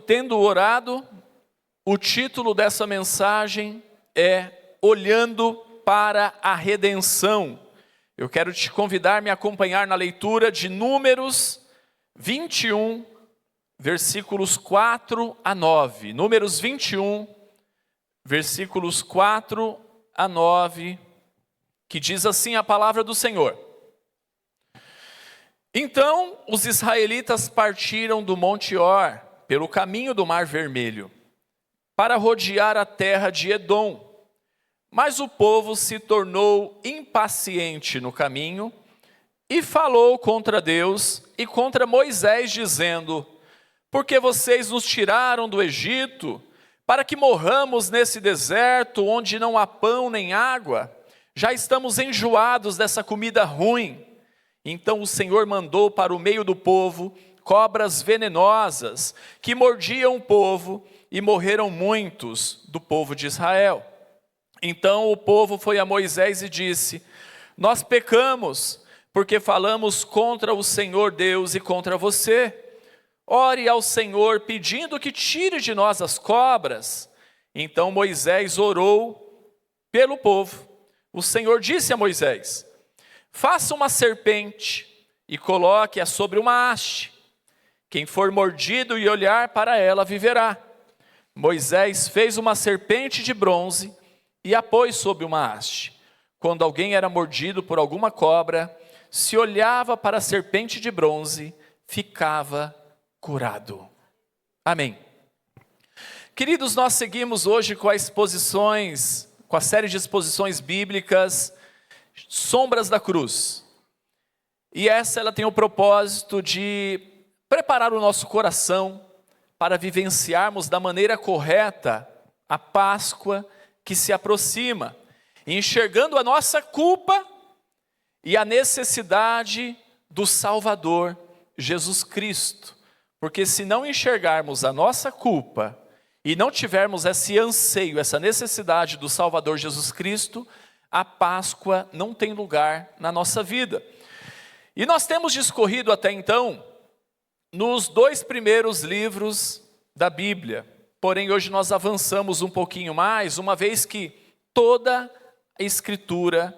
Tendo orado, o título dessa mensagem é Olhando para a Redenção. Eu quero te convidar a me acompanhar na leitura de Números 21, versículos 4 a 9. Números 21, versículos 4 a 9, que diz assim a palavra do Senhor. Então os israelitas partiram do Monte Or, pelo caminho do Mar Vermelho, para rodear a terra de Edom. Mas o povo se tornou impaciente no caminho e falou contra Deus e contra Moisés, dizendo: por que vocês nos tiraram do Egito, para que morramos nesse deserto, onde não há pão nem água? Já estamos enjoados dessa comida ruim. Então o Senhor mandou para o meio do povo cobras venenosas, que mordiam o povo, e morreram muitos do povo de Israel. Então o povo foi a Moisés e disse: nós pecamos, porque falamos contra o Senhor Deus e contra você. Ore ao Senhor, pedindo que tire de nós as cobras. Então Moisés orou pelo povo. O Senhor disse a Moisés: faça uma serpente e coloque-a sobre uma haste. Quem for mordido e olhar para ela viverá. Moisés fez uma serpente de bronze e a pôs sobre uma haste. Quando alguém era mordido por alguma cobra, se olhava para a serpente de bronze, ficava curado. Amém. Queridos, nós seguimos hoje com a série de exposições bíblicas, Sombras da Cruz. E ela tem o propósito de preparar o nosso coração para vivenciarmos da maneira correta a Páscoa que se aproxima, enxergando a nossa culpa e a necessidade do Salvador, Jesus Cristo. Porque se não enxergarmos a nossa culpa e não tivermos esse anseio, essa necessidade do Salvador Jesus Cristo, a Páscoa não tem lugar na nossa vida. E nós temos discorrido até então nos 2 primeiros livros da Bíblia. Porém, hoje nós avançamos um pouquinho mais, uma vez que toda a Escritura,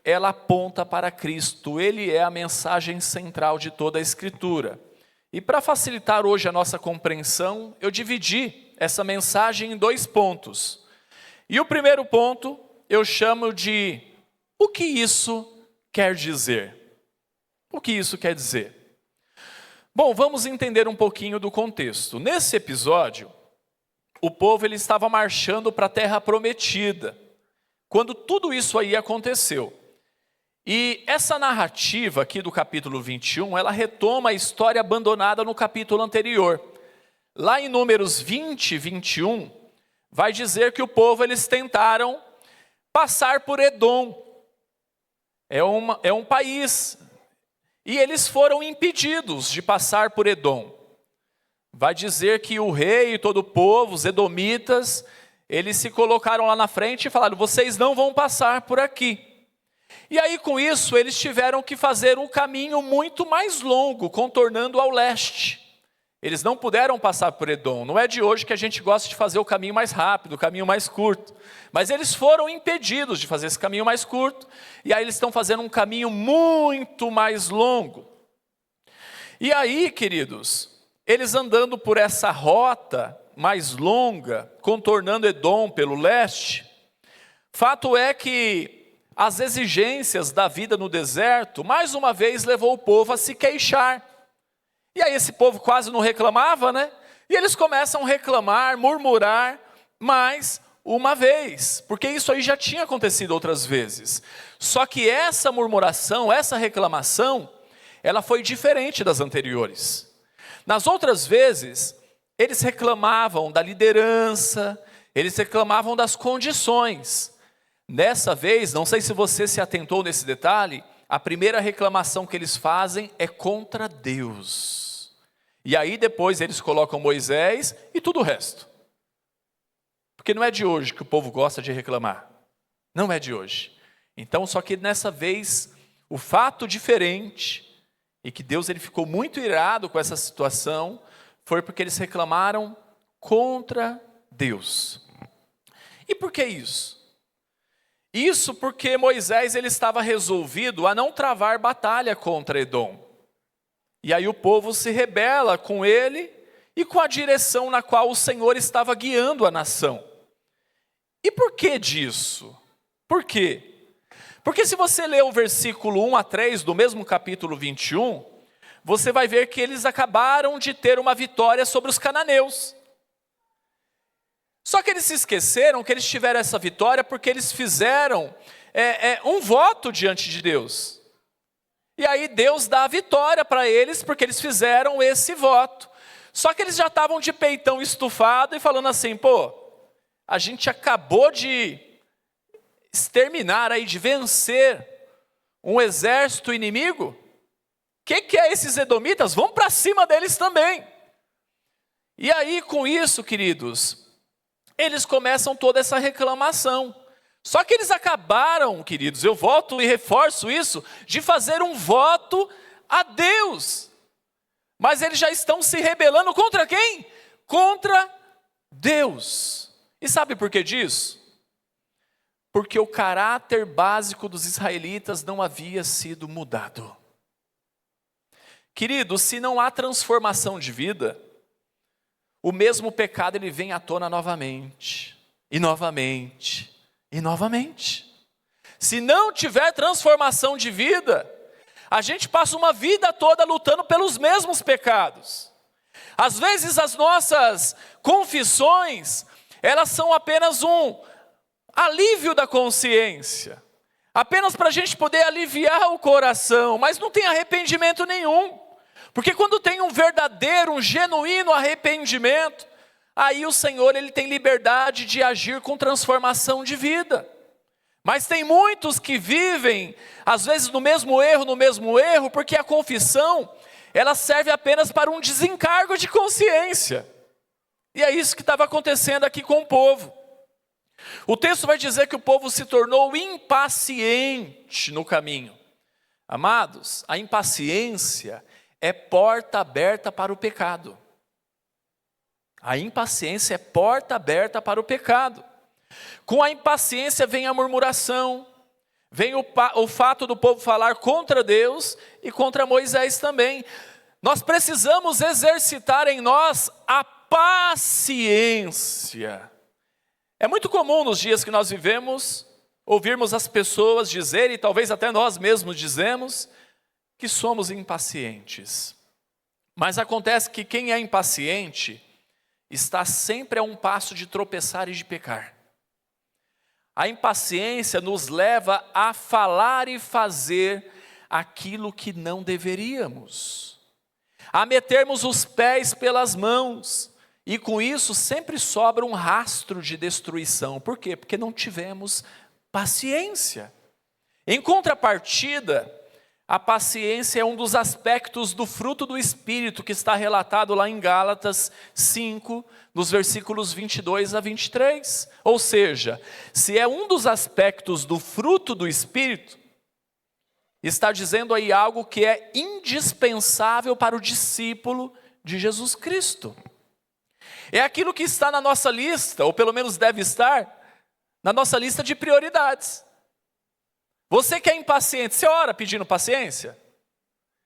ela aponta para Cristo. Ele é a mensagem central de toda a Escritura. E para facilitar hoje a nossa compreensão, eu dividi essa mensagem em 2 pontos. E o primeiro ponto eu chamo de: o que isso quer dizer? O que isso quer dizer? Bom, vamos entender um pouquinho do contexto. Nesse episódio, o povo ele estava marchando para a terra prometida, quando tudo isso aí aconteceu. E essa narrativa aqui do capítulo 21, ela retoma a história abandonada no capítulo anterior. Lá em Números 20, 21, vai dizer que o povo eles tentaram passar por Edom. É um país. E eles foram impedidos de passar por Edom. Vai dizer que o rei e todo o povo, os edomitas, eles se colocaram lá na frente e falaram: vocês não vão passar por aqui. E aí com isso eles tiveram que fazer um caminho muito mais longo, contornando ao leste. Eles não puderam passar por Edom. Não é de hoje que a gente gosta de fazer o caminho mais rápido, o caminho mais curto. Mas eles foram impedidos de fazer esse caminho mais curto. E aí eles estão fazendo um caminho muito mais longo. E aí, queridos, eles andando por essa rota mais longa, contornando Edom pelo leste, fato é que as exigências da vida no deserto, mais uma vez levou o povo a se queixar. E aí esse povo quase não reclamava, né? E eles começam a reclamar, murmurar mais uma vez, porque isso aí já tinha acontecido outras vezes. Só que essa murmuração, essa reclamação, ela foi diferente das anteriores. Nas outras vezes, eles reclamavam da liderança, eles reclamavam das condições. Dessa vez, não sei se você se atentou nesse detalhe, a primeira reclamação que eles fazem é contra Deus. E aí depois eles colocam Moisés e tudo o resto. Porque não é de hoje que o povo gosta de reclamar. Não é de hoje. Então, só que nessa vez, o fato diferente, e que Deus ele ficou muito irado com essa situação, foi porque eles reclamaram contra Deus. E por que isso? Isso porque Moisés ele estava resolvido a não travar batalha contra Edom. E aí o povo se rebela com ele e com a direção na qual o Senhor estava guiando a nação. E por que disso? Por quê? Porque se você ler o versículo 1 a 3 do mesmo capítulo 21, você vai ver que eles acabaram de ter uma vitória sobre os cananeus. Só que eles se esqueceram que eles tiveram essa vitória porque eles fizeram um voto diante de Deus. E aí Deus dá a vitória para eles porque eles fizeram esse voto. Só que eles já estavam de peitão estufado e falando assim, pô, a gente acabou de exterminar aí, de vencer um exército inimigo. O que é esses edomitas? Vamos para cima deles também. E aí com isso, queridos, eles começam toda essa reclamação. Só que eles acabaram, queridos, eu volto e reforço isso, de fazer um voto a Deus. Mas eles já estão se rebelando contra quem? Contra Deus. E sabe por que disso? Porque o caráter básico dos israelitas não havia sido mudado. Queridos, se não há transformação de vida, o mesmo pecado ele vem à tona novamente, e novamente, e novamente. Se não tiver transformação de vida, a gente passa uma vida toda lutando pelos mesmos pecados. Às vezes as nossas confissões, elas são apenas um alívio da consciência, apenas para a gente poder aliviar o coração, mas não tem arrependimento nenhum. Porque quando tem um verdadeiro, um genuíno arrependimento, aí o Senhor ele tem liberdade de agir com transformação de vida. Mas tem muitos que vivem, às vezes no mesmo erro, porque a confissão, ela serve apenas para um desencargo de consciência. E é isso que estava acontecendo aqui com o povo. O texto vai dizer que o povo se tornou impaciente no caminho. Amados, a impaciência é porta aberta para o pecado. A impaciência é porta aberta para o pecado. Com a impaciência vem a murmuração, vem o fato do povo falar contra Deus e contra Moisés também. Nós precisamos exercitar em nós a paciência. É muito comum nos dias que nós vivemos, ouvirmos as pessoas dizerem, e talvez até nós mesmos dizemos, que somos impacientes. Mas acontece que quem é impaciente está sempre a um passo de tropeçar e de pecar. A impaciência nos leva a falar e fazer aquilo que não deveríamos, a metermos os pés pelas mãos, e com isso sempre sobra um rastro de destruição. Por quê? Porque não tivemos paciência. Em contrapartida, a paciência é um dos aspectos do fruto do Espírito que está relatado lá em Gálatas 5, nos versículos 22 a 23. Ou seja, se é um dos aspectos do fruto do Espírito, está dizendo aí algo que é indispensável para o discípulo de Jesus Cristo. É aquilo que está na nossa lista, ou pelo menos deve estar, na nossa lista de prioridades. Você que é impaciente, você ora pedindo paciência?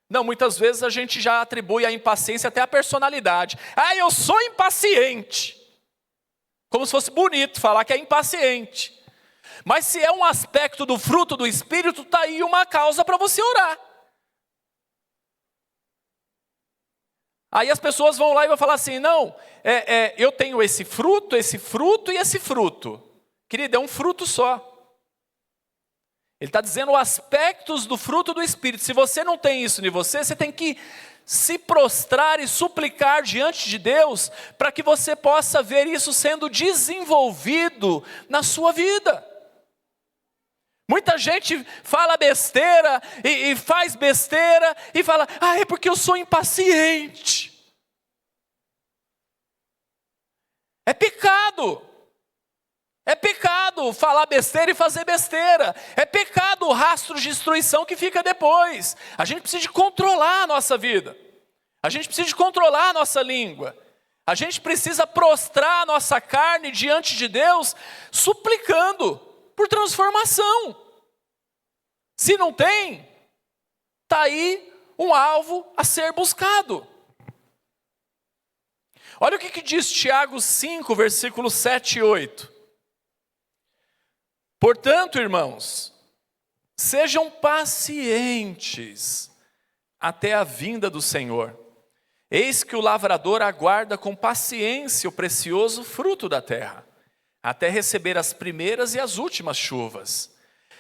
Não, muitas vezes a gente já atribui a impaciência até a personalidade. Ah, eu sou impaciente. Como se fosse bonito falar que é impaciente. Mas se é um aspecto do fruto do Espírito, está aí uma causa para você orar. Aí as pessoas vão lá e vão falar assim, não, eu tenho esse fruto e esse fruto. Querido, é um fruto só. Ele está dizendo aspectos do fruto do Espírito. Se você não tem isso em você, você tem que se prostrar e suplicar diante de Deus, para que você possa ver isso sendo desenvolvido na sua vida. Muita gente fala besteira e faz besteira e fala, é porque eu sou impaciente. É pecado. É pecado falar besteira e fazer besteira. É pecado o rastro de destruição que fica depois. A gente precisa de controlar a nossa vida. A gente precisa de controlar a nossa língua. A gente precisa prostrar a nossa carne diante de Deus, suplicando por transformação. Se não tem, está aí um alvo a ser buscado. Olha o que diz Tiago 5, versículos 7 e 8. Portanto, irmãos, sejam pacientes até a vinda do Senhor. Eis que o lavrador aguarda com paciência o precioso fruto da terra, até receber as primeiras e as últimas chuvas.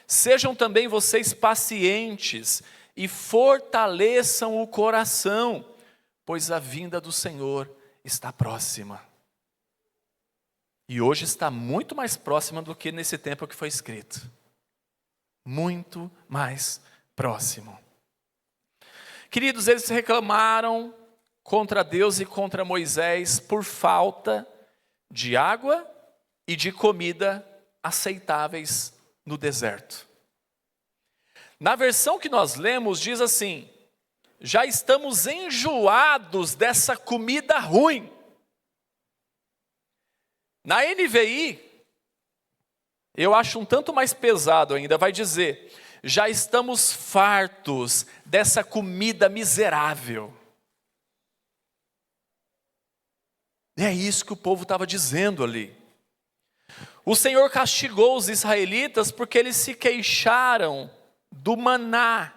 Sejam também vocês pacientes e fortaleçam o coração, pois a vinda do Senhor está próxima. E hoje está muito mais próxima do que nesse tempo que foi escrito. Muito mais próximo. Queridos, eles reclamaram contra Deus e contra Moisés por falta de água e de comida aceitáveis no deserto. Na versão que nós lemos diz assim: já estamos enjoados dessa comida ruim. Na NVI, eu acho um tanto mais pesado ainda, vai dizer: já estamos fartos dessa comida miserável. E é isso que o povo estava dizendo ali. O Senhor castigou os israelitas porque eles se queixaram do maná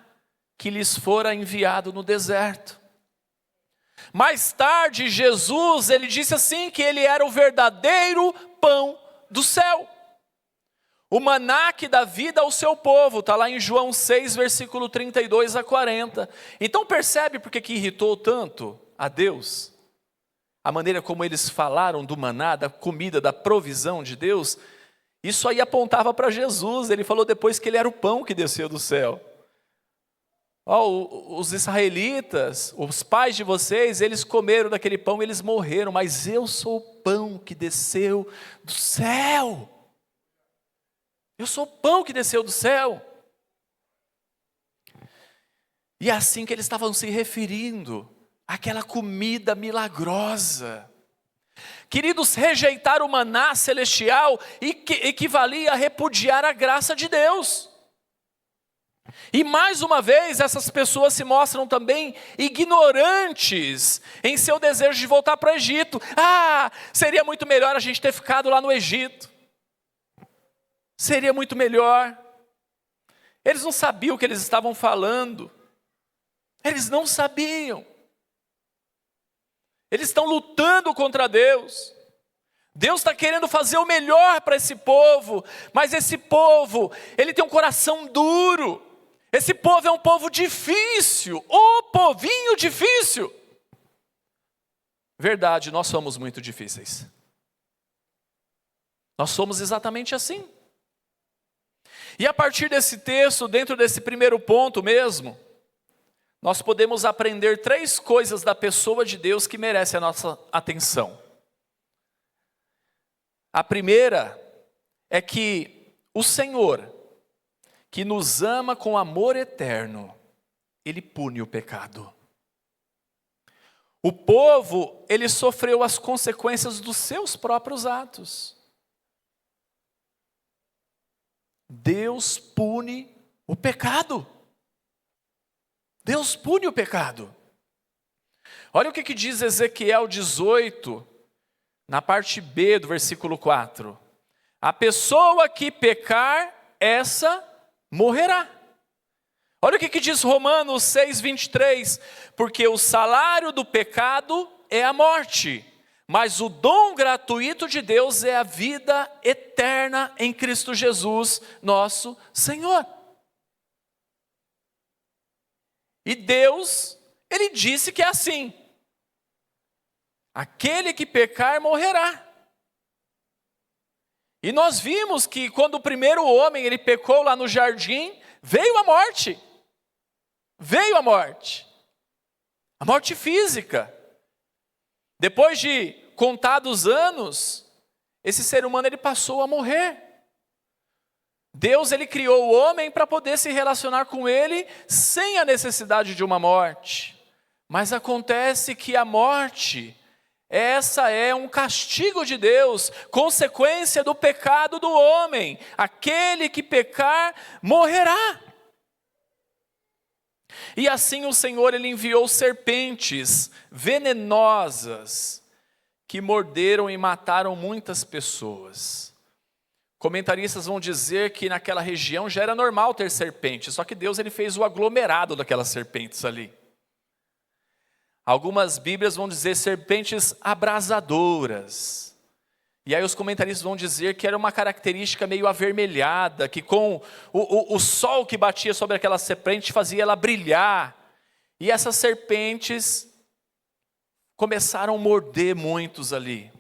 que lhes fora enviado no deserto. Mais tarde, Jesus, ele disse assim, que ele era o verdadeiro pão do céu. O maná que dá vida ao seu povo, está lá em João 6, versículo 32 a 40. Então percebe por que irritou tanto a Deus? A maneira como eles falaram do maná, da comida, da provisão de Deus, isso aí apontava para Jesus. Ele falou depois que ele era o pão que desceu do céu. Os israelitas, os pais de vocês, eles comeram daquele pão e eles morreram, mas eu sou o pão que desceu do céu. Eu sou o pão que desceu do céu. E é assim que eles estavam se referindo àquela comida milagrosa. Queridos, rejeitar o maná celestial equivalia a repudiar a graça de Deus. E mais uma vez, essas pessoas se mostram também ignorantes em seu desejo de voltar para o Egito. Seria muito melhor a gente ter ficado lá no Egito. Seria muito melhor. Eles não sabiam o que eles estavam falando. Eles não sabiam. Eles estão lutando contra Deus. Deus está querendo fazer o melhor para esse povo, mas esse povo, ele tem um coração duro. Esse povo é um povo difícil, o povinho difícil. Verdade, nós somos muito difíceis. Nós somos exatamente assim. E a partir desse texto, dentro desse primeiro ponto mesmo, nós podemos aprender 3 coisas da pessoa de Deus que merecem a nossa atenção. A primeira é que o Senhor, que nos ama com amor eterno, Ele pune o pecado. O povo, ele sofreu as consequências dos seus próprios atos. Deus pune o pecado. Deus pune o pecado. Olha o que diz Ezequiel 18, na parte B do versículo 4. A pessoa que pecar, essa morrerá. Olha o que diz Romanos 6, 23. Porque o salário do pecado é a morte, mas o dom gratuito de Deus é a vida eterna em Cristo Jesus, nosso Senhor. E Deus, Ele disse que é assim. Aquele que pecar morrerá. E nós vimos que quando o primeiro homem ele pecou lá no jardim, veio a morte. Veio a morte. A morte física. Depois de contados anos, esse ser humano ele passou a morrer. Deus ele criou o homem para poder se relacionar com ele sem a necessidade de uma morte. Mas acontece que a morte, essa é um castigo de Deus, consequência do pecado do homem. Aquele que pecar, morrerá. E assim o Senhor, ele enviou serpentes venenosas, que morderam e mataram muitas pessoas. Comentaristas vão dizer que naquela região já era normal ter serpentes, só que Deus, ele fez o aglomerado daquelas serpentes ali. Algumas Bíblias vão dizer serpentes abrasadoras. E aí os comentaristas vão dizer que era uma característica meio avermelhada, que com o sol que batia sobre aquela serpente fazia ela brilhar. E essas serpentes começaram a morder muitos ali.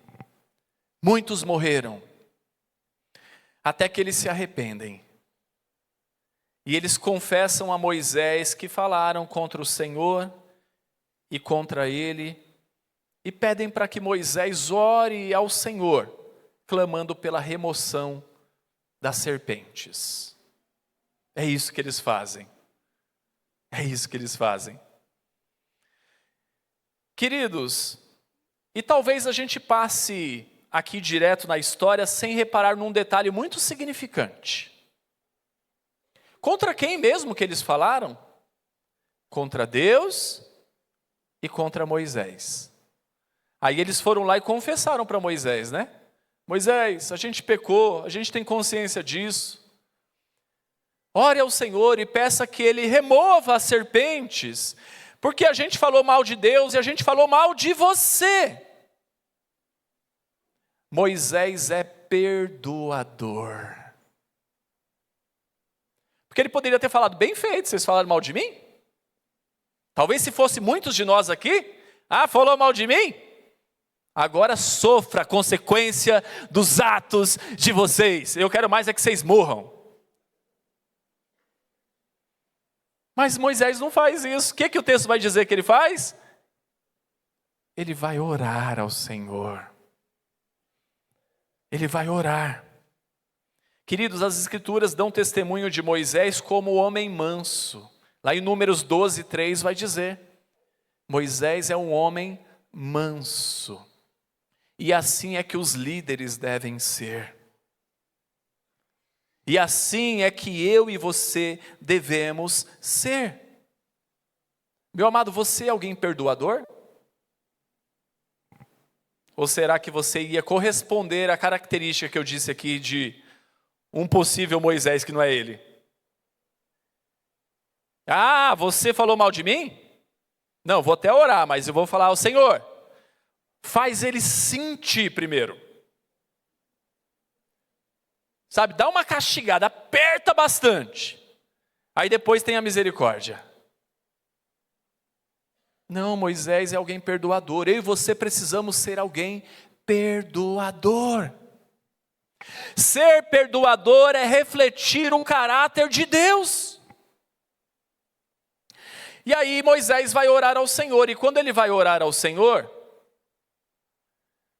Muitos morreram. Até que eles se arrependem. E eles confessam a Moisés que falaram contra o Senhor e contra ele, e pedem para que Moisés ore ao Senhor, clamando pela remoção das serpentes. É isso que eles fazem. É isso que eles fazem. Queridos, e talvez a gente passe aqui direto na história sem reparar num detalhe muito significante. Contra quem mesmo que eles falaram? Contra Deus e contra Moisés. Aí eles foram lá e confessaram para Moisés, né? Moisés, a gente pecou, a gente tem consciência disso. Ore ao Senhor e peça que Ele remova as serpentes, porque a gente falou mal de Deus e a gente falou mal de você. Moisés é perdoador. Porque ele poderia ter falado, bem feito, vocês falaram mal de mim? Talvez se fosse muitos de nós aqui, falou mal de mim? Agora sofra a consequência dos atos de vocês. Eu quero mais é que vocês morram. Mas Moisés não faz isso. O que o texto vai dizer que ele faz? Ele vai orar ao Senhor. Ele vai orar. Queridos, as Escrituras dão testemunho de Moisés como homem manso. Lá em Números 12, 3 vai dizer, Moisés é um homem manso. E assim é que os líderes devem ser. E assim é que eu e você devemos ser. Meu amado, você é alguém perdoador? Ou será que você ia corresponder à característica que eu disse aqui de um possível Moisés que não é ele? Você falou mal de mim? Não, vou até orar, mas eu vou falar ao Senhor. Faz ele sentir primeiro. Sabe, dá uma castigada, aperta bastante. Aí depois tem a misericórdia. Não, Moisés é alguém perdoador. Eu e você precisamos ser alguém perdoador. Ser perdoador é refletir um caráter de Deus. E aí Moisés vai orar ao Senhor. E quando ele vai orar ao Senhor,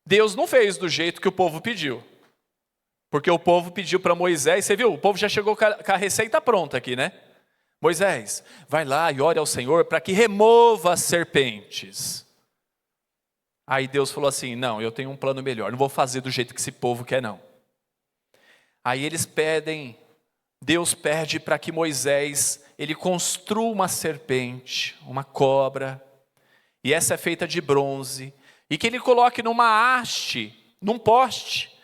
Deus não fez do jeito que o povo pediu. Porque o povo pediu para Moisés, você viu? O povo já chegou com a receita pronta aqui, né? Moisés, vai lá e ore ao Senhor para que remova as serpentes. Aí Deus falou assim, não, eu tenho um plano melhor, não vou fazer do jeito que esse povo quer não. Aí eles pedem, Deus pede para que Moisés, ele construa uma serpente, uma cobra, e essa é feita de bronze, e que ele coloque numa haste, num poste,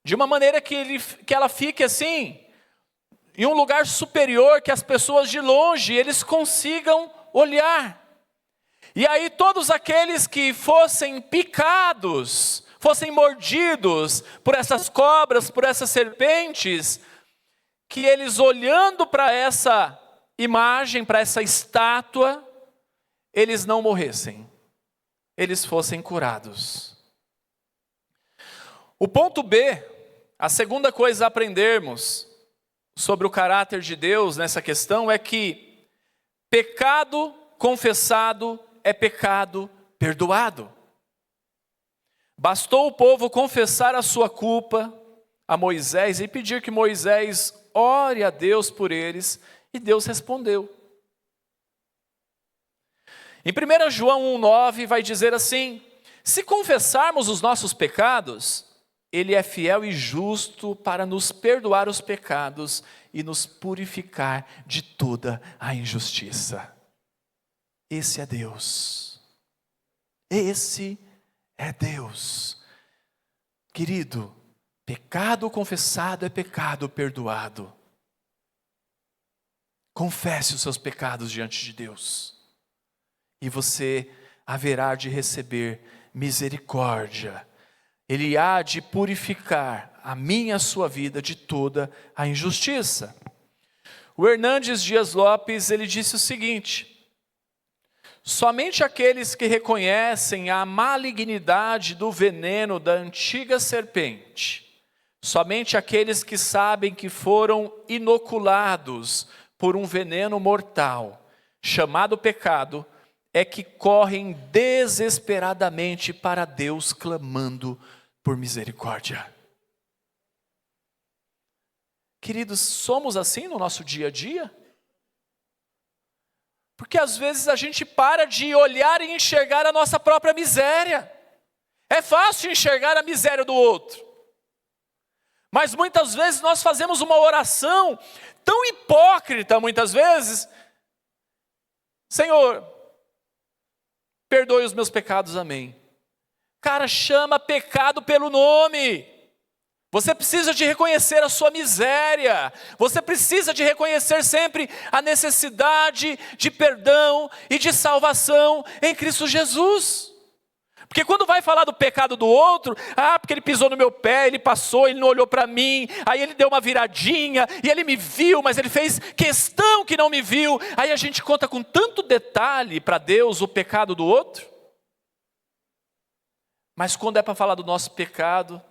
de uma maneira que ela fique assim, em um lugar superior, que as pessoas de longe, eles consigam olhar. E aí todos aqueles que fossem picados, fossem mordidos por essas cobras, por essas serpentes, que eles olhando para essa imagem, para essa estátua, eles não morressem, eles fossem curados. O ponto B, a segunda coisa a aprendermos sobre o caráter de Deus nessa questão é que pecado confessado é pecado perdoado. Bastou o povo confessar a sua culpa a Moisés e pedir que Moisés ore a Deus por eles, e Deus respondeu. Em 1 João 1,9 vai dizer assim: se confessarmos os nossos pecados, Ele é fiel e justo para nos perdoar os pecados e nos purificar de toda a injustiça. Esse é Deus. Esse é Deus. Querido, pecado confessado é pecado perdoado. Confesse os seus pecados diante de Deus, e você haverá de receber misericórdia. Ele há de purificar a minha e a sua vida de toda a injustiça. O Hernandes Dias Lopes, ele disse o seguinte: somente aqueles que reconhecem a malignidade do veneno da antiga serpente, somente aqueles que sabem que foram inoculados por um veneno mortal, chamado pecado, é que correm desesperadamente para Deus clamando por misericórdia. Queridos, somos assim no nosso dia a dia? Porque às vezes a gente para de olhar e enxergar a nossa própria miséria. É fácil enxergar a miséria do outro. Mas muitas vezes nós fazemos uma oração tão hipócrita, muitas vezes: Senhor, perdoe os meus pecados, amém. Cara, chama pecado pelo nome. Você precisa de reconhecer a sua miséria. Você precisa de reconhecer sempre a necessidade de perdão e de salvação em Cristo Jesus. Porque quando vai falar do pecado do outro, porque ele pisou no meu pé, ele passou, ele não olhou para mim, aí ele deu uma viradinha, e ele me viu, mas ele fez questão que não me viu. Aí a gente conta com tanto detalhe para Deus o pecado do outro. Mas quando é para falar do nosso pecado,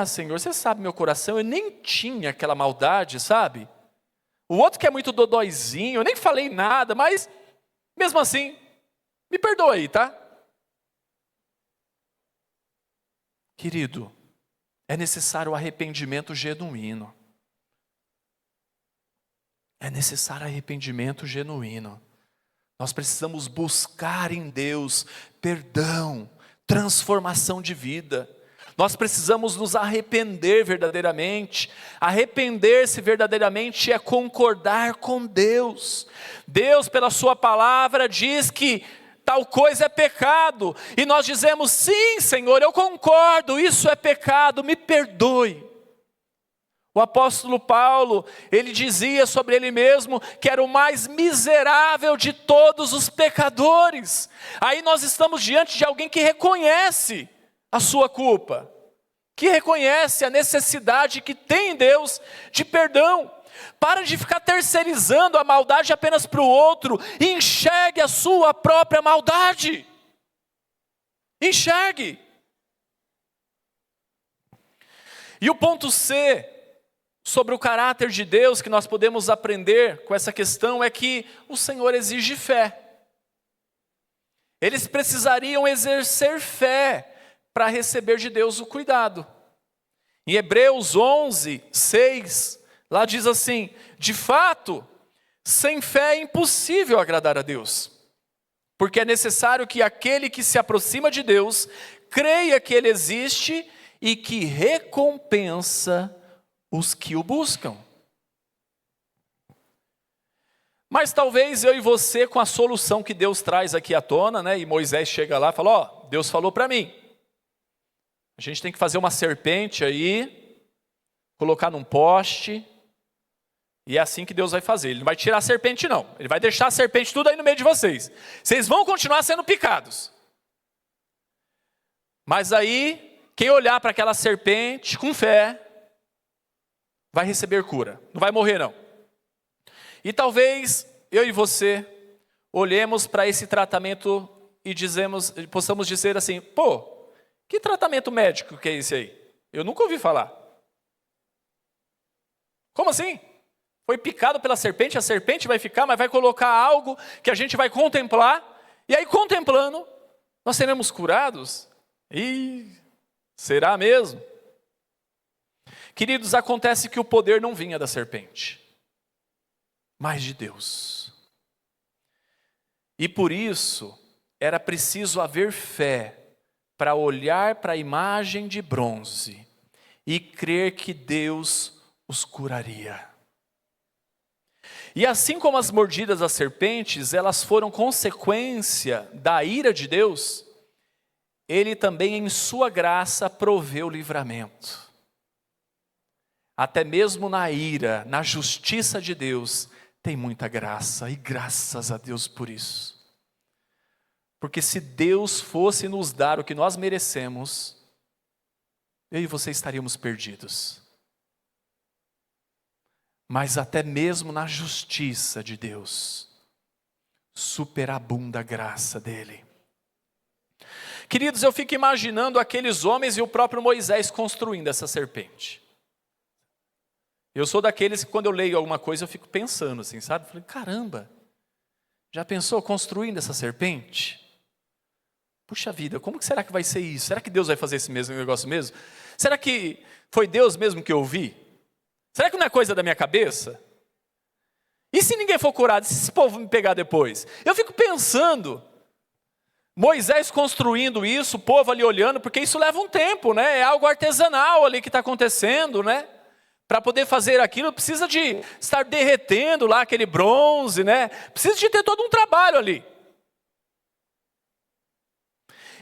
Senhor, você sabe meu coração, eu nem tinha aquela maldade, sabe? O outro que é muito dodóizinho, eu nem falei nada, mas mesmo assim, me perdoa aí, tá? Querido, é necessário arrependimento genuíno. É necessário arrependimento genuíno. Nós precisamos buscar em Deus perdão, transformação de vida. Nós precisamos nos arrepender verdadeiramente. Arrepender-se verdadeiramente é concordar com Deus. Deus, pela sua palavra, diz que tal coisa é pecado, e nós dizemos: sim, Senhor, eu concordo, isso é pecado, me perdoe. O apóstolo Paulo, ele dizia sobre ele mesmo que era o mais miserável de todos os pecadores. Aí nós estamos diante de alguém que reconhece a sua culpa, que reconhece a necessidade que tem em Deus de perdão. Para de ficar terceirizando a maldade apenas para o outro, e enxergue a sua própria maldade. Enxergue. E o ponto C, sobre o caráter de Deus, que nós podemos aprender com essa questão, é que o Senhor exige fé. Eles precisariam exercer fé para receber de Deus o cuidado. Em Hebreus 11, 6, lá diz assim: de fato, sem fé é impossível agradar a Deus, porque é necessário que aquele que se aproxima de Deus creia que Ele existe e que recompensa os que o buscam. Mas talvez eu e você, com a solução que Deus traz aqui à tona, né? E Moisés chega lá e fala: Deus falou para mim, a gente tem que fazer uma serpente aí, colocar num poste, e é assim que Deus vai fazer. Ele não vai tirar a serpente não, Ele vai deixar a serpente tudo aí no meio de vocês. Vocês vão continuar sendo picados. Mas aí, quem olhar para aquela serpente com fé, vai receber cura, não vai morrer não. E talvez eu e você olhemos para esse tratamento e possamos dizer assim: que tratamento médico que é esse aí? Eu nunca ouvi falar. Como assim? Foi picado pela serpente, a serpente vai ficar, mas vai colocar algo que a gente vai contemplar, e aí contemplando, nós seremos curados? Será mesmo? Queridos, acontece que o poder não vinha da serpente, mas de Deus. E por isso, era preciso haver fé para olhar para a imagem de bronze e crer que Deus os curaria. E assim como as mordidas das serpentes, elas foram consequência da ira de Deus, Ele também em sua graça proveu livramento. Até mesmo na ira, na justiça de Deus, tem muita graça, e graças a Deus por isso. Porque se Deus fosse nos dar o que nós merecemos, eu e você estaríamos perdidos. Mas até mesmo na justiça de Deus, superabunda a graça dele. Queridos, eu fico imaginando aqueles homens e o próprio Moisés construindo essa serpente. Eu sou daqueles que quando eu leio alguma coisa eu fico pensando assim, sabe? Falei, caramba, já pensou construindo essa serpente? Puxa vida, como que será que vai ser isso? Será que Deus vai fazer esse mesmo negócio mesmo? Será que foi Deus mesmo que eu ouvi? Será que não é coisa da minha cabeça? E se ninguém for curado? E se esse povo me pegar depois? Eu fico pensando, Moisés construindo isso, o povo ali olhando, porque isso leva um tempo, né? É algo artesanal ali que está acontecendo, né? Para poder fazer aquilo, precisa de estar derretendo lá aquele bronze, né? Precisa de ter todo um trabalho ali.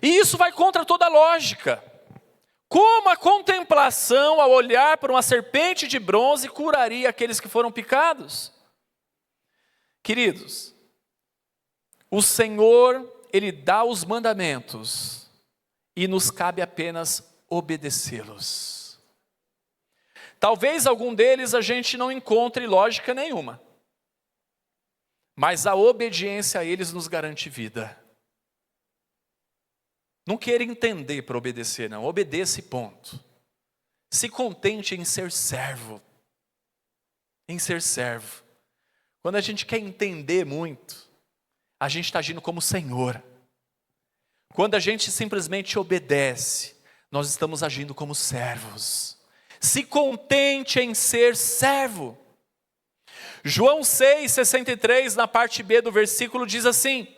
E isso vai contra toda a lógica. Como a contemplação, ao olhar para uma serpente de bronze, curaria aqueles que foram picados? Queridos, o Senhor, Ele dá os mandamentos e nos cabe apenas obedecê-los. Talvez algum deles a gente não encontre lógica nenhuma, mas a obediência a eles nos garante vida. Não queira entender para obedecer, não. Obedeça e ponto. Se contente em ser servo. Em ser servo. Quando a gente quer entender muito, a gente está agindo como Senhor. Quando a gente simplesmente obedece, nós estamos agindo como servos. Se contente em ser servo. João 6,63, na parte B do versículo, diz assim: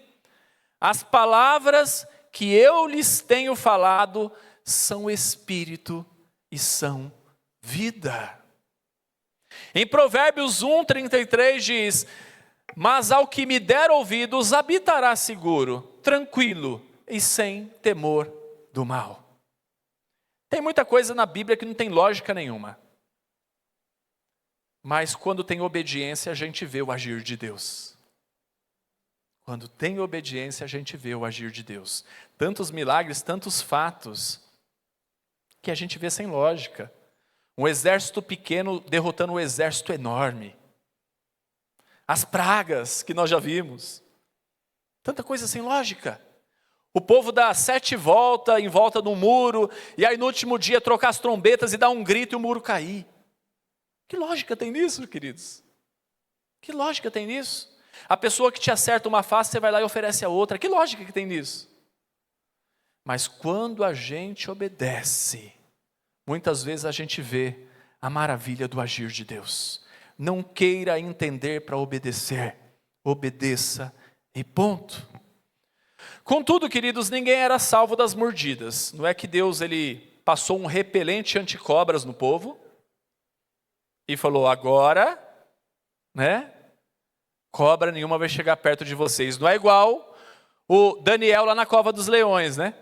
as palavras que eu lhes tenho falado são espírito e são vida. Em Provérbios 1,33 diz: mas ao que me der ouvidos habitará seguro, tranquilo e sem temor do mal. Tem muita coisa na Bíblia que não tem lógica nenhuma. Mas quando tem obediência, a gente vê o agir de Deus. Quando tem obediência, a gente vê o agir de Deus. Tantos milagres, tantos fatos, que a gente vê sem lógica. Um exército pequeno derrotando um exército enorme. As pragas que nós já vimos. Tanta coisa sem lógica. O povo dá 7 voltas em volta do muro, e aí no último dia trocar as trombetas e dar um grito e o muro cair. Que lógica tem nisso, queridos? Que lógica tem nisso? A pessoa que te acerta uma face, você vai lá e oferece a outra. Que lógica que tem nisso? Mas quando a gente obedece, muitas vezes a gente vê a maravilha do agir de Deus. Não queira entender para obedecer. Obedeça e ponto. Contudo, queridos, ninguém era salvo das mordidas. Não é que Deus ele passou um repelente anticobras no povo e falou, agora, né? Cobra nenhuma vai chegar perto de vocês. Não é igual o Daniel lá na cova dos leões, né?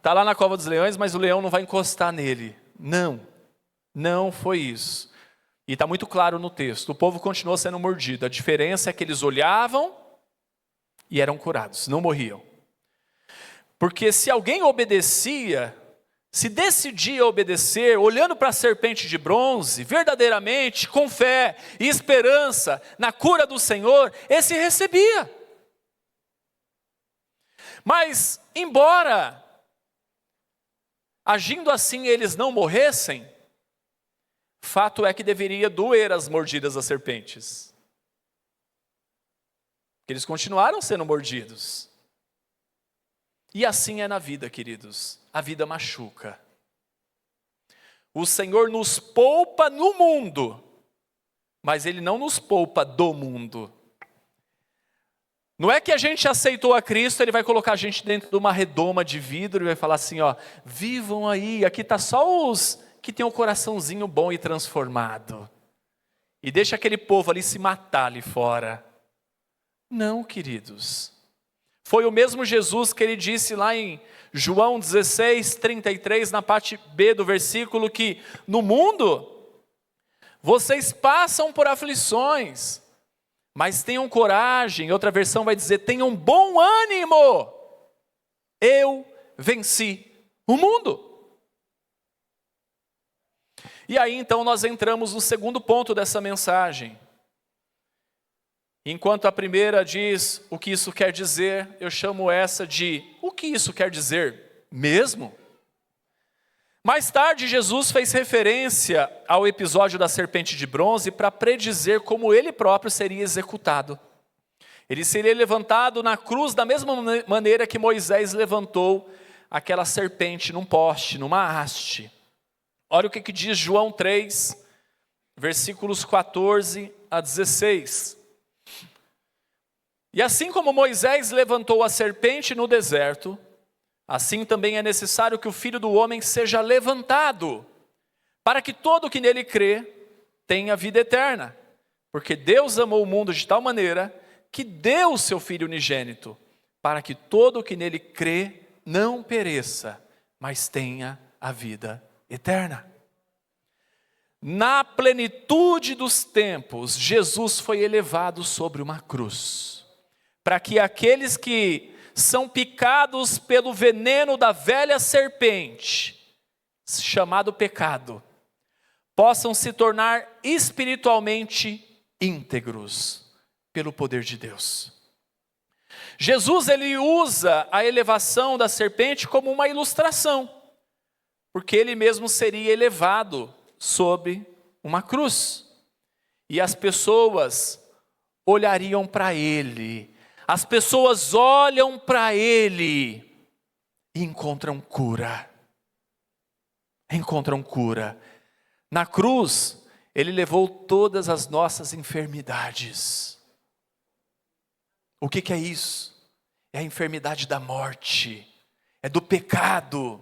Tá lá na cova dos leões, mas o leão não vai encostar nele. Não foi isso. E está muito claro no texto. O povo continuou sendo mordido. A diferença é que eles olhavam e eram curados, não morriam. Porque se alguém obedecia, se decidia obedecer, olhando para a serpente de bronze, verdadeiramente, com fé e esperança na cura do Senhor, esse recebia. Mas, embora agindo assim eles não morressem, fato é que deveria doer as mordidas das serpentes. Eles continuaram sendo mordidos. E assim é na vida, queridos. A vida machuca. O Senhor nos poupa no mundo, mas Ele não nos poupa do mundo. Não é que a gente aceitou a Cristo, Ele vai colocar a gente dentro de uma redoma de vidro e vai falar assim, ó, vivam aí, aqui está só os que tem um coraçãozinho bom e transformado. E deixa aquele povo ali se matar ali fora. Não, queridos. Foi o mesmo Jesus que Ele disse lá em João 16, 33, na parte B do versículo, que no mundo vocês passam por aflições, mas tenham coragem. Outra versão vai dizer, tenham bom ânimo. Eu venci o mundo. E aí então nós entramos no segundo ponto dessa mensagem. Enquanto a primeira diz o que isso quer dizer, eu chamo essa de o que isso quer dizer mesmo? Mais tarde, Jesus fez referência ao episódio da serpente de bronze para predizer como ele próprio seria executado. Ele seria levantado na cruz da mesma maneira que Moisés levantou aquela serpente num poste, numa haste. Olha o que diz João 3, versículos 14 a 16. E assim como Moisés levantou a serpente no deserto, assim também é necessário que o Filho do Homem seja levantado, para que todo o que nele crê tenha vida eterna. Porque Deus amou o mundo de tal maneira que deu o seu Filho unigênito, para que todo o que nele crê não pereça, mas tenha a vida eterna. Na plenitude dos tempos, Jesus foi elevado sobre uma cruz, para que aqueles que são picados pelo veneno da velha serpente, chamado pecado, possam se tornar espiritualmente íntegros pelo poder de Deus. Jesus, ele usa a elevação da serpente como uma ilustração, porque ele mesmo seria elevado sobre uma cruz, e as pessoas olhariam para ele. As pessoas olham para ele e encontram cura. Encontram cura. Na cruz, ele levou todas as nossas enfermidades. O que é isso? É a enfermidade da morte, é do pecado,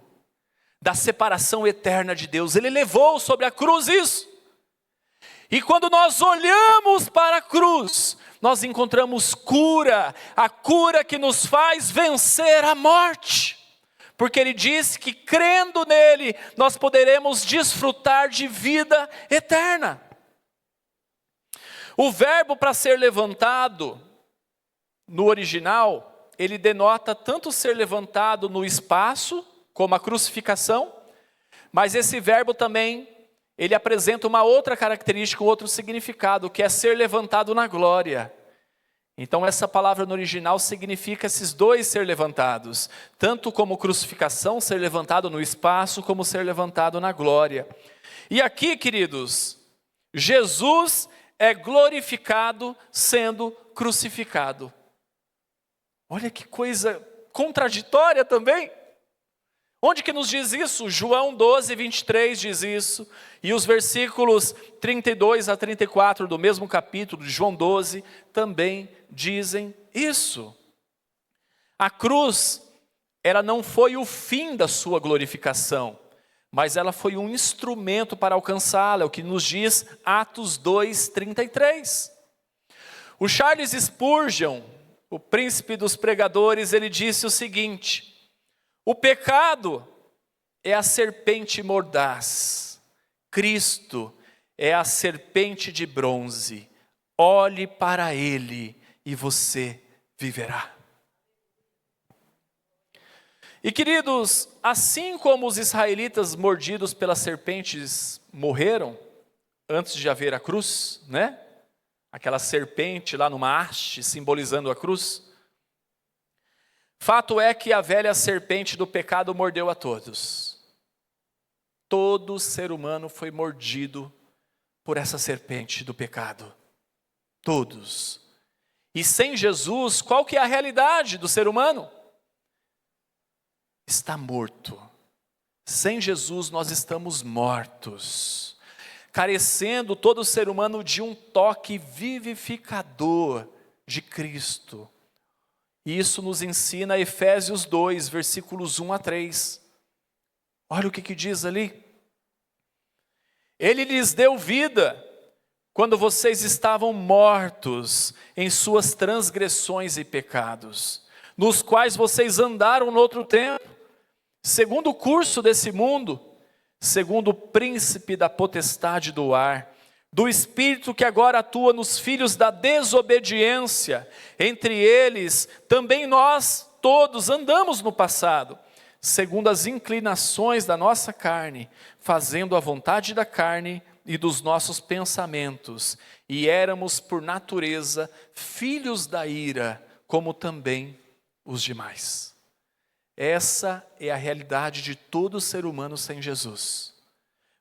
da separação eterna de Deus. Ele levou sobre a cruz isso. E quando nós olhamos para a cruz, nós encontramos cura, a cura que nos faz vencer a morte. Porque ele disse que crendo nele, nós poderemos desfrutar de vida eterna. O verbo para ser levantado, no original, ele denota tanto ser levantado no espaço, como a crucificação, mas esse verbo também, ele apresenta uma outra característica, um outro significado, que é ser levantado na glória. Então essa palavra no original significa esses dois ser levantados, tanto como crucificação, ser levantado no espaço, como ser levantado na glória. E aqui, queridos, Jesus é glorificado sendo crucificado. Olha que coisa contraditória também. Onde que nos diz isso? João 12, 23 diz isso. E os versículos 32 a 34 do mesmo capítulo de João 12 também dizem isso. A cruz, ela não foi o fim da sua glorificação, mas ela foi um instrumento para alcançá-la, o que nos diz Atos 2, 33. O Charles Spurgeon, o príncipe dos pregadores, ele disse o seguinte: o pecado é a serpente mordaz, Cristo é a serpente de bronze. Olhe para ele e você viverá. E queridos, assim como os israelitas mordidos pelas serpentes morreram, antes de haver a cruz, né? Aquela serpente lá numa haste simbolizando a cruz. Fato é que a velha serpente do pecado mordeu a todos. Todo ser humano foi mordido por essa serpente do pecado. Todos. E sem Jesus, qual que é a realidade do ser humano? Está morto. Sem Jesus nós estamos mortos. Carecendo todo ser humano de um toque vivificador de Cristo. E isso nos ensina Efésios 2, versículos 1 a 3. Olha o que diz ali. Ele lhes deu vida quando vocês estavam mortos em suas transgressões e pecados, nos quais vocês andaram no outro tempo, segundo o curso desse mundo, segundo o príncipe da potestade do ar, do espírito que agora atua nos filhos da desobediência. Entre eles, também nós todos andamos no passado, segundo as inclinações da nossa carne, fazendo a vontade da carne e dos nossos pensamentos, e éramos por natureza filhos da ira, como também os demais. Essa é a realidade de todo ser humano sem Jesus.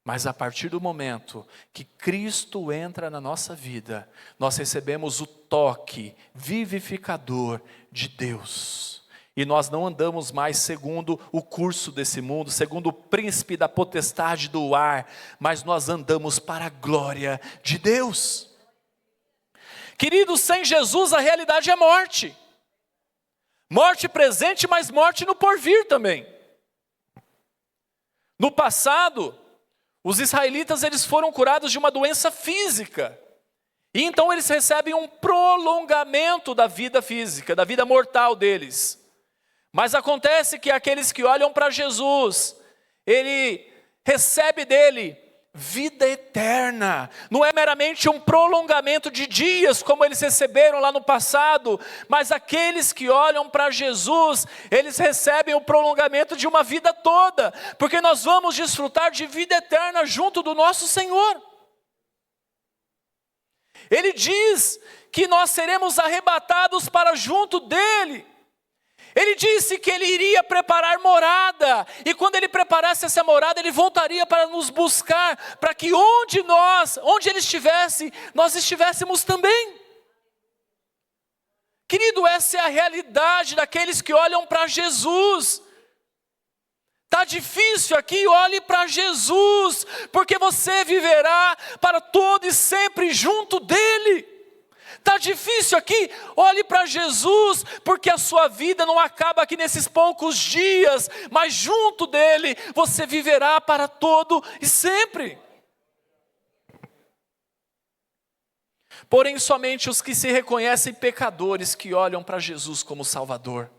Mas a partir do momento que Cristo entra na nossa vida, nós recebemos o toque vivificador de Deus. E nós não andamos mais segundo o curso desse mundo, segundo o príncipe da potestade do ar, mas nós andamos para a glória de Deus. Queridos, sem Jesus a realidade é morte. Morte presente, mas morte no porvir também. No passado, os israelitas eles foram curados de uma doença física. E então eles recebem um prolongamento da vida física, da vida mortal deles. Mas acontece que aqueles que olham para Jesus, ele recebe dele vida eterna. Não é meramente um prolongamento de dias, como eles receberam lá no passado, mas aqueles que olham para Jesus, eles recebem o prolongamento de uma vida toda, porque nós vamos desfrutar de vida eterna junto do nosso Senhor. Ele diz que nós seremos arrebatados para junto dele. Ele disse que ele iria preparar morada, e quando ele preparasse essa morada, ele voltaria para nos buscar, para que onde ele estivesse, nós estivéssemos também. Querido, essa é a realidade daqueles que olham para Jesus. Está difícil aqui, olhe para Jesus, porque você viverá para todo e sempre junto dele. Está difícil aqui, olhe para Jesus, porque a sua vida não acaba aqui nesses poucos dias, mas junto dele você viverá para todo e sempre. Porém, somente os que se reconhecem pecadores que olham para Jesus como Salvador.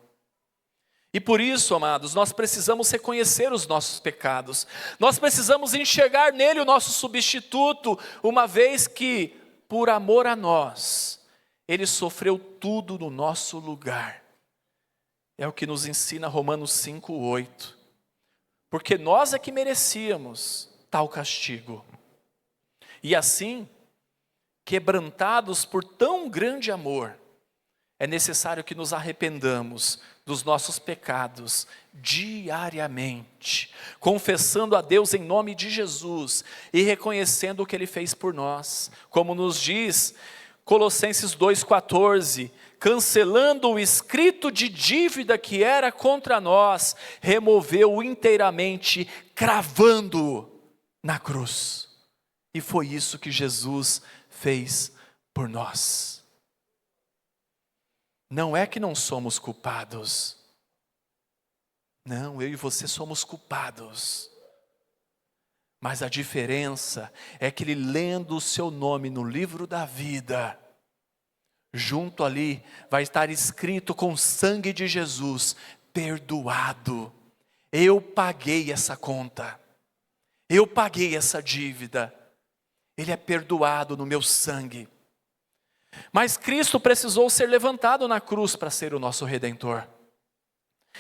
E por isso, amados, nós precisamos reconhecer os nossos pecados. Nós precisamos enxergar nele o nosso substituto, uma vez que, por amor a nós, ele sofreu tudo no nosso lugar. É o que nos ensina Romanos 5:8. Porque nós é que merecíamos tal castigo. E assim, quebrantados por tão grande amor, é necessário que nos arrependamos dos nossos pecados diariamente, confessando a Deus em nome de Jesus e reconhecendo o que Ele fez por nós. Como nos diz Colossenses 2,14, cancelando o escrito de dívida que era contra nós, removeu-o inteiramente, cravando-o na cruz. E foi isso que Jesus fez por nós. Não é que não somos culpados. Não, eu e você somos culpados. Mas a diferença é que ele, lendo o seu nome no livro da vida, junto ali vai estar escrito com o sangue de Jesus, perdoado. Eu paguei essa conta. Eu paguei essa dívida. Ele é perdoado no meu sangue. Mas Cristo precisou ser levantado na cruz para ser o nosso Redentor.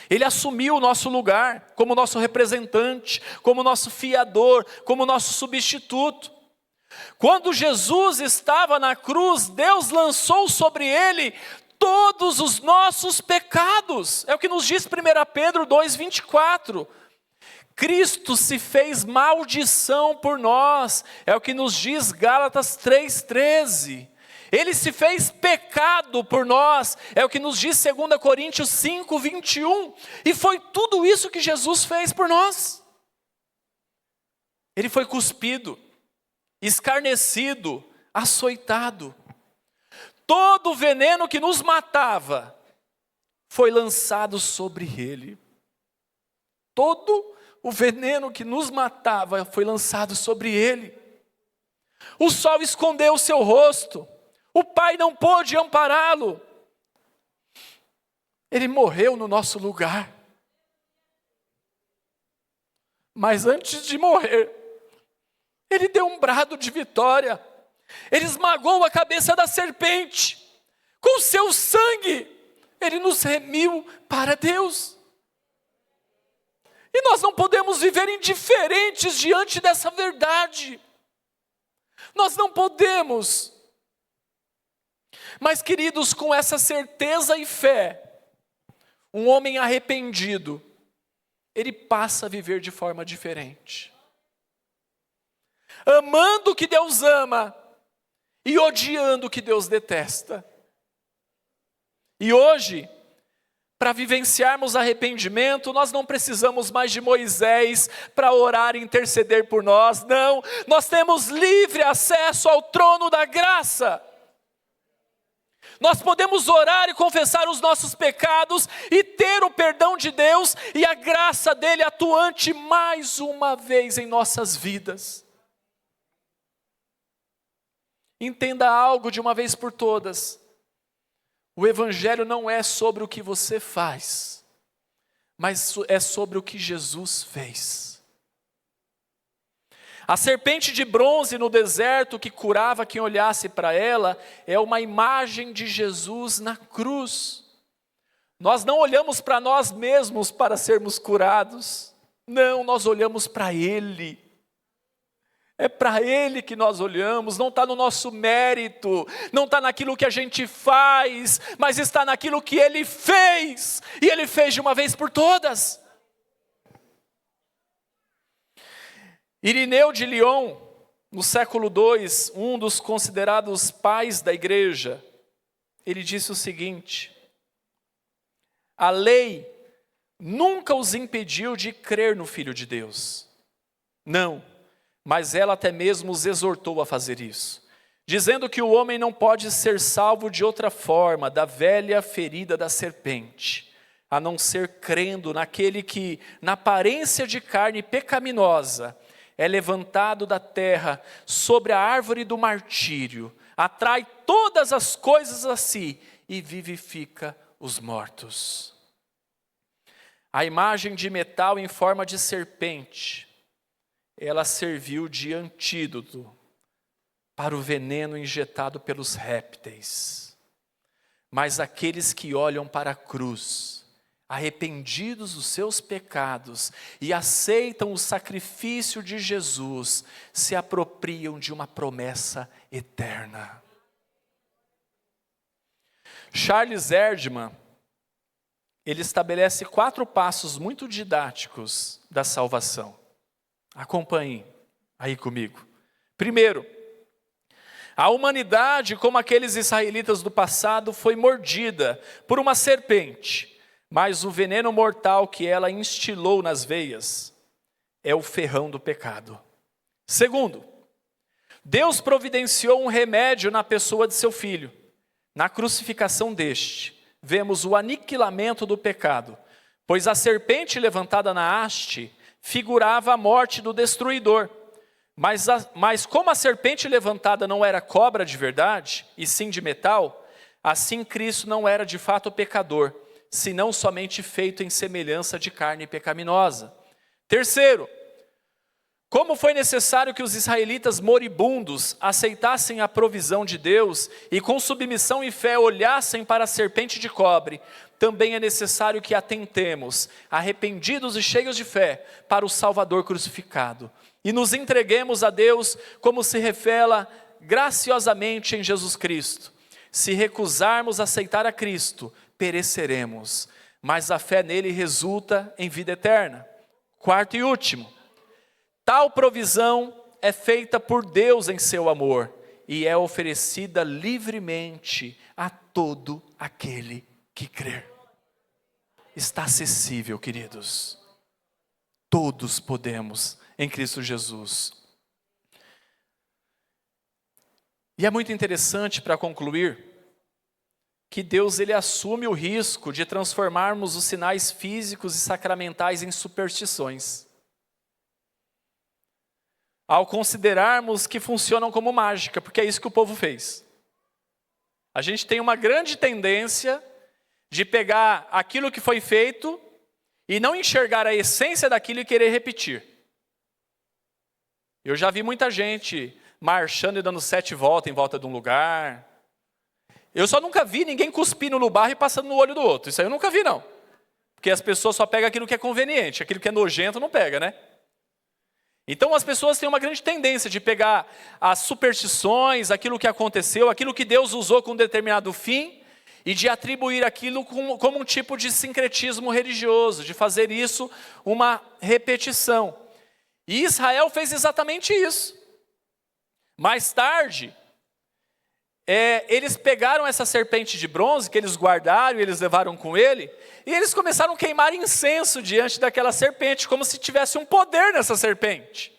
Ele assumiu o nosso lugar como nosso representante, como nosso fiador, como nosso substituto. Quando Jesus estava na cruz, Deus lançou sobre ele todos os nossos pecados. É o que nos diz 1 Pedro 2,24. Cristo se fez maldição por nós. É o que nos diz Gálatas 3,13. Ele se fez pecado por nós, é o que nos diz 2 Coríntios 5:21, e foi tudo isso que Jesus fez por nós. Ele foi cuspido, escarnecido, açoitado. Todo o veneno que nos matava foi lançado sobre ele. Todo o veneno que nos matava foi lançado sobre ele. O sol escondeu o seu rosto. O Pai não pôde ampará-lo. Ele morreu no nosso lugar. Mas antes de morrer, ele deu um brado de vitória. Ele esmagou a cabeça da serpente. Com seu sangue, ele nos remiu para Deus. E nós não podemos viver indiferentes diante dessa verdade. Nós não podemos. Mas, queridos, com essa certeza e fé, um homem arrependido, ele passa a viver de forma diferente. Amando o que Deus ama e odiando o que Deus detesta. E hoje, para vivenciarmos arrependimento, nós não precisamos mais de Moisés para orar e interceder por nós. Não, nós temos livre acesso ao trono da graça. Nós podemos orar e confessar os nossos pecados e ter o perdão de Deus e a graça dele atuante mais uma vez em nossas vidas. Entenda algo de uma vez por todas. O Evangelho não é sobre o que você faz, mas é sobre o que Jesus fez. A serpente de bronze no deserto que curava quem olhasse para ela é uma imagem de Jesus na cruz. Nós não olhamos para nós mesmos para sermos curados. Não, nós olhamos para Ele. É para Ele que nós olhamos, não está no nosso mérito, não está naquilo que a gente faz, mas está naquilo que Ele fez. E Ele fez de uma vez por todas. Irineu de Lyon, no século II, um dos considerados pais da igreja, ele disse o seguinte: a lei nunca os impediu de crer no Filho de Deus. Não, mas ela até mesmo os exortou a fazer isso, dizendo que o homem não pode ser salvo de outra forma, da velha ferida da serpente, a não ser crendo naquele que, na aparência de carne pecaminosa, é levantado da terra sobre a árvore do martírio, atrai todas as coisas a si e vivifica os mortos. A imagem de metal em forma de serpente, ela serviu de antídoto para o veneno injetado pelos répteis. Mas aqueles que olham para a cruz, arrependidos dos seus pecados e aceitam o sacrifício de Jesus, se apropriam de uma promessa eterna. Charles Erdman, ele estabelece 4 passos muito didáticos da salvação. Acompanhem aí comigo. Primeiro, a humanidade, como aqueles israelitas do passado, foi mordida por uma serpente. Mas o veneno mortal que ela instilou nas veias é o ferrão do pecado. Segundo, Deus providenciou um remédio na pessoa de seu filho. Na crucificação deste, vemos o aniquilamento do pecado, pois a serpente levantada na haste figurava a morte do destruidor. Mas como a serpente levantada não era cobra de verdade, e sim de metal, assim Cristo não era de fato pecador, senão somente feito em semelhança de carne pecaminosa. Terceiro, como foi necessário que os israelitas moribundos aceitassem a provisão de Deus e com submissão e fé olhassem para a serpente de cobre, também é necessário que atentemos, arrependidos e cheios de fé, para o Salvador crucificado, e nos entreguemos a Deus como se revela graciosamente em Jesus Cristo. Se recusarmos aceitar a Cristo, pereceremos, mas a fé nele resulta em vida eterna. Quarto e último, tal provisão é feita por Deus em seu amor e é oferecida livremente a todo aquele que crer. Está acessível, queridos. Todos podemos em Cristo Jesus. E é muito interessante, para concluir, que Deus ele assume o risco de transformarmos os sinais físicos e sacramentais em superstições, ao considerarmos que funcionam como mágica, porque é isso que o povo fez. A gente tem uma grande tendência de pegar aquilo que foi feito e não enxergar a essência daquilo e querer repetir. Eu já vi muita gente marchando e dando 7 voltas em volta de um lugar. Eu só nunca vi ninguém cuspindo no barro e passando no olho do outro. Isso aí eu nunca vi, não. Porque as pessoas só pegam aquilo que é conveniente, aquilo que é nojento não pega, né? Então as pessoas têm uma grande tendência de pegar as superstições, aquilo que aconteceu, aquilo que Deus usou com um determinado fim, e de atribuir aquilo como um tipo de sincretismo religioso, de fazer isso uma repetição. E Israel fez exatamente isso. Mais tarde, eles pegaram essa serpente de bronze que eles guardaram e eles levaram com ele, e eles começaram a queimar incenso diante daquela serpente, como se tivesse um poder nessa serpente.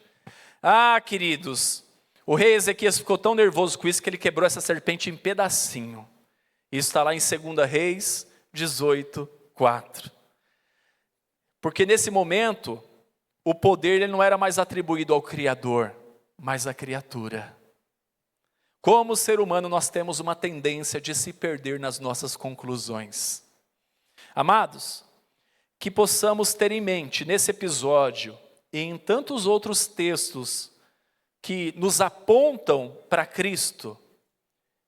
Ah, queridos, o rei Ezequias ficou tão nervoso com isso que ele quebrou essa serpente em pedacinho. Isso está lá em 2 Reis 18:4. Porque nesse momento, o poder ele não era mais atribuído ao Criador, mas à criatura. Como ser humano, nós temos uma tendência de se perder nas nossas conclusões. Amados, que possamos ter em mente nesse episódio e em tantos outros textos que nos apontam para Cristo,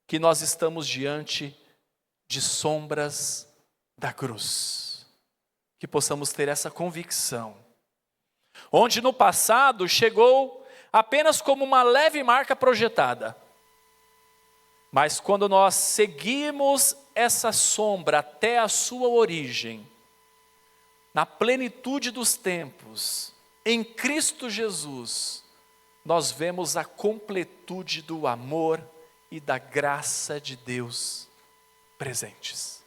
que nós estamos diante de sombras da cruz. Que possamos ter essa convicção. Onde no passado chegou apenas como uma leve marca projetada. Mas quando nós seguimos essa sombra até a sua origem, na plenitude dos tempos, em Cristo Jesus, nós vemos a completude do amor e da graça de Deus presentes.